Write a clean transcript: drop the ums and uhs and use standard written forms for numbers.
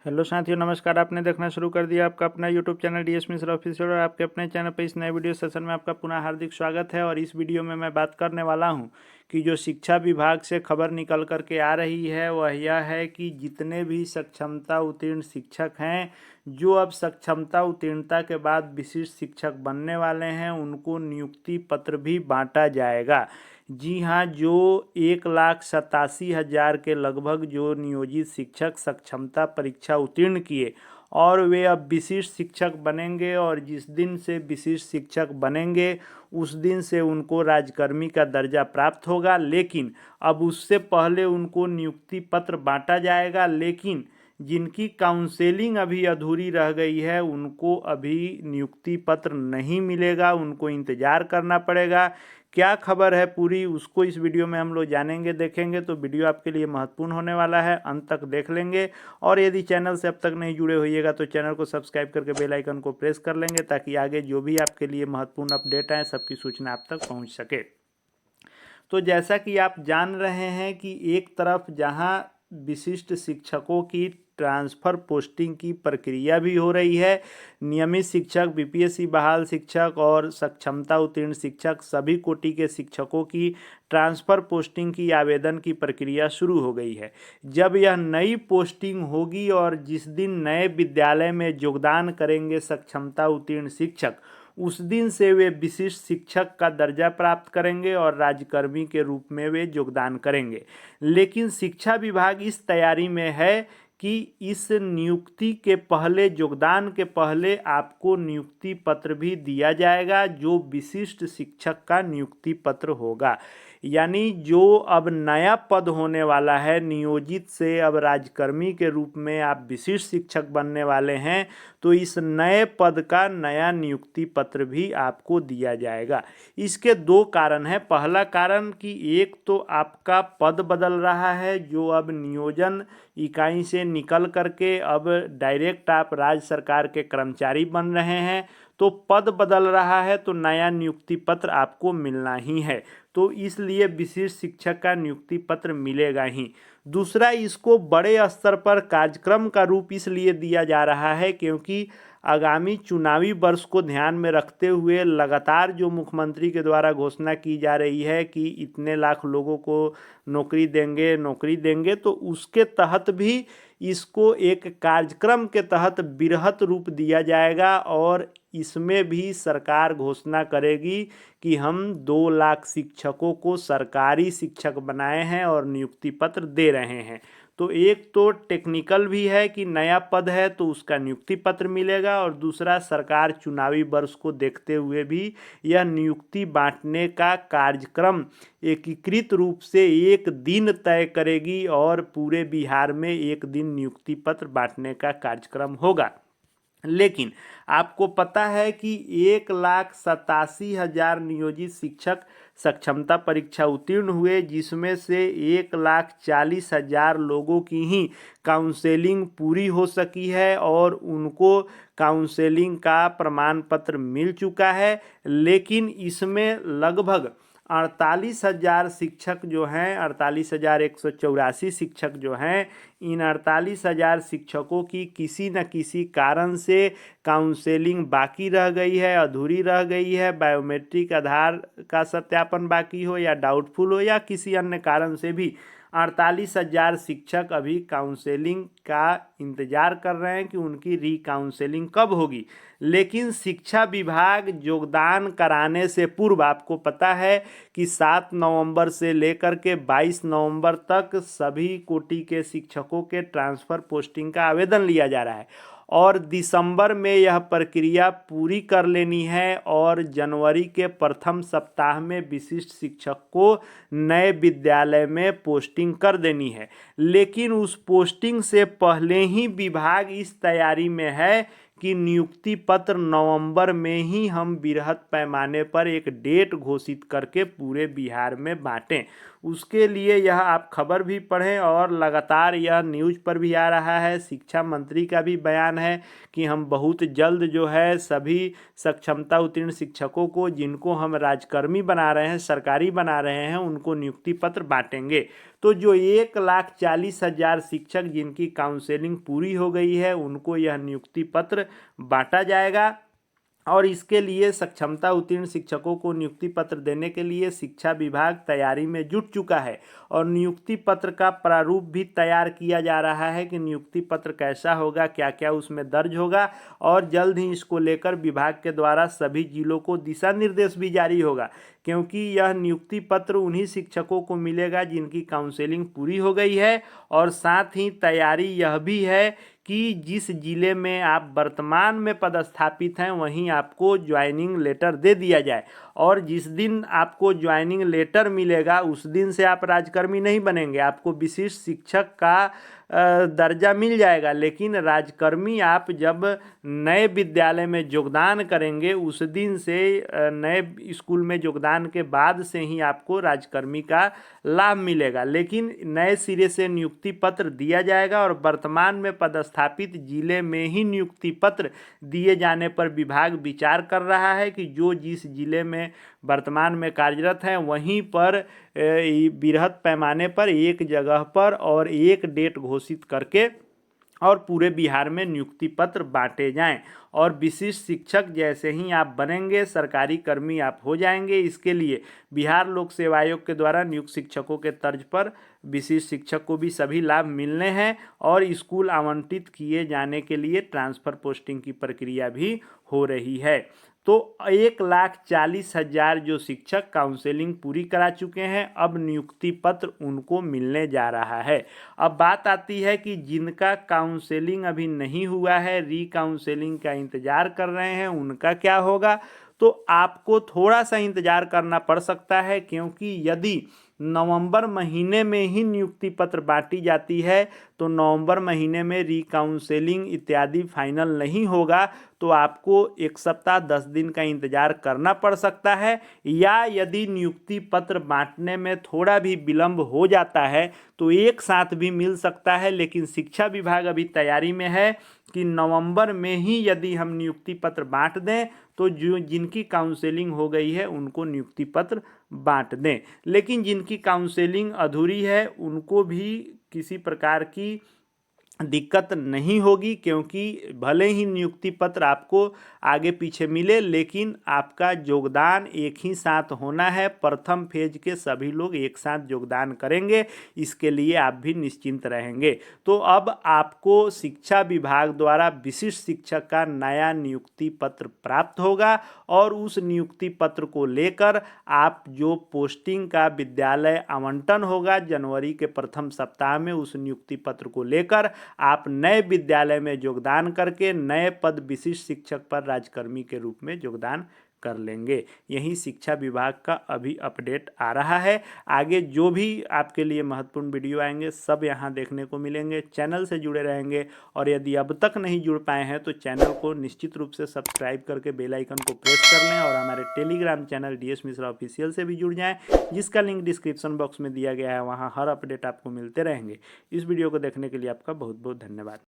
Hello साथियों, नमस्कार। आपने देखना शुरू कर दिया आपका अपना YouTube channel DS Mishra official और आपके अपने चैनल पर इस नए वीडियो सेशन में आपका पुनः हार्दिक स्वागत है। और इस वीडियो में मैं बात करने वाला हूं कि जो शिक्षा विभाग से खबर निकल कर के आ रही है वह यह है कि जितने भी सक्षमता उत्तीर्ण शिक्षक हैं, जो अब सक्षमता उत्तीर्णता के बाद विशिष्ट शिक्षक बनने वाले हैं, उनको नियुक्ति पत्र भी बांटा जाएगा। जी हाँ, जो 1,87,000 के लगभग जो नियोजित शिक्षक सक्षमता परीक्षा उत्तीर्ण किए और वे अब विशिष्ट शिक्षक बनेंगे, और जिस दिन से विशिष्ट शिक्षक बनेंगे उस दिन से उनको राजकर्मी का दर्जा प्राप्त होगा। लेकिन अब उससे पहले उनको नियुक्ति पत्र बांटा जाएगा। लेकिन जिनकी काउंसेलिंग अभी अधूरी रह गई है उनको अभी नियुक्ति पत्र नहीं मिलेगा, उनको इंतज़ार करना पड़ेगा। क्या खबर है पूरी, उसको इस वीडियो में हम लोग जानेंगे, देखेंगे। तो वीडियो आपके लिए महत्वपूर्ण होने वाला है, अंत तक देख लेंगे। और यदि चैनल से अब तक नहीं जुड़े होइएगा तो चैनल को सब्सक्राइब करके बेल आइकन को प्रेस कर लेंगे, ताकि आगे जो भी आपके लिए महत्वपूर्ण अपडेट आए सबकी सूचना आप तक पहुंच सके। तो जैसा कि आप जान रहे हैं कि एक तरफ जहां विशिष्ट शिक्षकों की ट्रांसफ़र पोस्टिंग की प्रक्रिया भी हो रही है, नियमित शिक्षक, बीपीएससी बहाल शिक्षक और सक्षमता उत्तीर्ण शिक्षक, सभी कोटि के शिक्षकों की ट्रांसफ़र पोस्टिंग की आवेदन की प्रक्रिया शुरू हो गई है। जब यह नई पोस्टिंग होगी और जिस दिन नए विद्यालय में योगदान करेंगे सक्षमता उत्तीर्ण शिक्षक, उस दिन से वे विशिष्ट शिक्षक का दर्जा प्राप्त करेंगे और राज्यकर्मी के रूप में वे योगदान करेंगे। लेकिन शिक्षा विभाग इस तैयारी में है कि इस नियुक्ति के पहले, योगदान के पहले आपको नियुक्ति पत्र भी दिया जाएगा, जो विशिष्ट शिक्षक का नियुक्ति पत्र होगा। यानी जो अब नया पद होने वाला है, नियोजित से अब राज्यकर्मी के रूप में आप विशिष्ट शिक्षक बनने वाले हैं, तो इस नए पद का नया नियुक्ति पत्र भी आपको दिया जाएगा। इसके दो कारण हैं। पहला कारण कि एक तो आपका पद बदल रहा है, जो अब नियोजन इकाई से निकल करके अब डायरेक्ट आप राज्य सरकार के कर्मचारी बन रहे हैं, तो पद बदल रहा है, तो नया नियुक्ति पत्र आपको मिलना ही है। तो इसलिए विशिष्ट शिक्षक का नियुक्ति पत्र मिलेगा ही। दूसरा, इसको बड़े स्तर पर कार्यक्रम का रूप इसलिए दिया जा रहा है क्योंकि आगामी चुनावी वर्ष को ध्यान में रखते हुए लगातार जो मुख्यमंत्री के द्वारा घोषणा की जा रही है कि इतने लाख लोगों को नौकरी देंगे, तो उसके तहत भी इसको एक कार्यक्रम के तहत बृहत रूप दिया जाएगा। और इसमें भी सरकार घोषणा करेगी कि हम 2 लाख शिक्षकों को सरकारी शिक्षक बनाए हैं और नियुक्ति पत्र दे रहे हैं। तो एक तो टेक्निकल भी है कि नया पद है तो उसका नियुक्ति पत्र मिलेगा, और दूसरा सरकार चुनावी वर्ष को देखते हुए भी यह नियुक्ति बांटने का कार्यक्रम एकीकृत रूप से एक दिन तय करेगी और पूरे बिहार में एक दिन नियुक्ति पत्र बांटने का कार्यक्रम होगा। लेकिन आपको पता है कि 1,87,000 नियोजित शिक्षक सक्षमता परीक्षा उत्तीर्ण हुए, जिसमें से 1,40,000 लोगों की ही काउंसेलिंग पूरी हो सकी है और उनको काउंसेलिंग का प्रमाण पत्र मिल चुका है। लेकिन इसमें लगभग 48,000 शिक्षक जो हैं, 48,184 शिक्षक जो हैं, इन 48,000 शिक्षकों की किसी न किसी कारण से काउंसेलिंग बाकी रह गई है, अधूरी रह गई है। बायोमेट्रिक आधार का सत्यापन बाकी हो या डाउटफुल हो या किसी अन्य कारण से भी 48,000 शिक्षक अभी काउंसेलिंग का इंतज़ार कर रहे हैं कि उनकी रीकाउंसेलिंग कब होगी। लेकिन शिक्षा विभाग योगदान कराने से पूर्व, आपको पता है कि 7 नवंबर से लेकर के 22 नवंबर तक सभी कोटि के शिक्षकों के ट्रांसफ़र पोस्टिंग का आवेदन लिया जा रहा है, और दिसंबर में यह प्रक्रिया पूरी कर लेनी है और जनवरी के प्रथम सप्ताह में विशिष्ट शिक्षक को नए विद्यालय में पोस्टिंग कर देनी है। लेकिन उस पोस्टिंग से पहले ही विभाग इस तैयारी में है कि नियुक्ति पत्र नवंबर में ही हम बृहद पैमाने पर एक डेट घोषित करके पूरे बिहार में बांटें। उसके लिए यह आप खबर भी पढ़ें और लगातार यह न्यूज़ पर भी आ रहा है। शिक्षा मंत्री का भी बयान है कि हम बहुत जल्द जो है सभी सक्षमता उत्तीर्ण शिक्षकों को, जिनको हम राजकर्मी बना रहे हैं, सरकारी बना रहे हैं, उनको नियुक्ति पत्र बांटेंगे। तो जो 1,40,000 शिक्षक जिनकी काउंसलिंग पूरी हो गई है उनको यह नियुक्ति पत्र बांटा जाएगा। और इसके लिए सक्षमता उत्तीर्ण शिक्षकों को नियुक्ति पत्र देने के लिए शिक्षा विभाग तैयारी में जुट चुका है और नियुक्ति पत्र का प्रारूप भी तैयार किया जा रहा है कि नियुक्ति पत्र कैसा होगा, क्या क्या उसमें दर्ज होगा, और जल्द ही इसको लेकर विभाग के द्वारा सभी जिलों को दिशा निर्देश भी जारी होगा। क्योंकि यह नियुक्ति पत्र उन्हीं शिक्षकों को मिलेगा जिनकी काउंसलिंग पूरी हो गई है, और साथ ही तैयारी यह भी है कि जिस जिले में आप वर्तमान में पदस्थापित हैं वहीं आपको ज्वाइनिंग लेटर दे दिया जाए, और जिस दिन आपको ज्वाइनिंग लेटर मिलेगा उस दिन से आप राजकर्मी नहीं बनेंगे, आपको विशिष्ट शिक्षक का दर्जा मिल जाएगा। लेकिन राजकर्मी आप जब नए विद्यालय में योगदान करेंगे उस दिन से, नए स्कूल में योगदान के बाद से ही आपको राजकर्मी का लाभ मिलेगा। लेकिन नए सिरे से नियुक्ति पत्र दिया जाएगा और वर्तमान में पदस्थापित जिले में ही नियुक्ति पत्र दिए जाने पर विभाग विचार कर रहा है कि जो जिस जिले में वर्तमान में कार्यरत हैं वहीं पर बृहद पैमाने पर एक जगह पर और एक डेट घोषित करके और पूरे बिहार में नियुक्ति पत्र बांटे जाएं। और विशिष्ट शिक्षक जैसे ही आप बनेंगे सरकारी कर्मी आप हो जाएंगे। इसके लिए बिहार लोक सेवा आयोग के द्वारा नियुक्त शिक्षकों के तर्ज पर विशिष्ट शिक्षक को भी सभी लाभ मिलने हैं और स्कूल आवंटित किए जाने के लिए ट्रांसफ़र पोस्टिंग की प्रक्रिया भी हो रही है। तो 1,40,000 जो शिक्षक काउंसलिंग पूरी करा चुके हैं, अब नियुक्ति पत्र उनको मिलने जा रहा है। अब बात आती है कि जिनका काउंसलिंग अभी नहीं हुआ है, री काउंसलिंग का इंतज़ार कर रहे हैं, उनका क्या होगा? तो आपको थोड़ा सा इंतज़ार करना पड़ सकता है, क्योंकि यदि नवंबर महीने में ही नियुक्ति पत्र बांटी जाती है तो नवंबर महीने में रीकाउंसलिंग इत्यादि फाइनल नहीं होगा, तो आपको 1 सप्ताह 10 दिन का इंतज़ार करना पड़ सकता है। या यदि नियुक्ति पत्र बांटने में थोड़ा भी विलंब हो जाता है तो एक साथ भी मिल सकता है। लेकिन शिक्षा विभाग अभी तैयारी में है कि नवंबर में ही यदि हम नियुक्ति पत्र बांट दें तो जो जिनकी काउंसलिंग हो गई है उनको नियुक्ति पत्र बांट दें। लेकिन जिनकी काउंसलिंग अधूरी है उनको भी किसी प्रकार की दिक्कत नहीं होगी, क्योंकि भले ही नियुक्ति पत्र आपको आगे पीछे मिले लेकिन आपका योगदान एक ही साथ होना है। प्रथम फेज के सभी लोग एक साथ योगदान करेंगे, इसके लिए आप भी निश्चिंत रहेंगे। तो अब आपको शिक्षा विभाग द्वारा विशिष्ट शिक्षक का नया नियुक्ति पत्र प्राप्त होगा और उस नियुक्ति पत्र को लेकर आप जो पोस्टिंग का विद्यालय आवंटन होगा जनवरी के प्रथम सप्ताह में, उस नियुक्ति पत्र को लेकर आप नए विद्यालय में योगदान करके नए पद विशिष्ट शिक्षक पर राजकर्मी के रूप में योगदान कर लेंगे। यही शिक्षा विभाग का अभी अपडेट आ रहा है। आगे जो भी आपके लिए महत्वपूर्ण वीडियो आएंगे सब यहाँ देखने को मिलेंगे। चैनल से जुड़े रहेंगे और यदि अब तक नहीं जुड़ पाए हैं तो चैनल को निश्चित रूप से सब्सक्राइब करके बेल आइकन को प्रेस कर लें और हमारे Telegram channel DS Mishra official से भी जुड़ जाएं, जिसका लिंक डिस्क्रिप्शन बॉक्स में दिया गया है। वहाँ हर अपडेट आपको मिलते रहेंगे। इस वीडियो को देखने के लिए आपका बहुत बहुत धन्यवाद।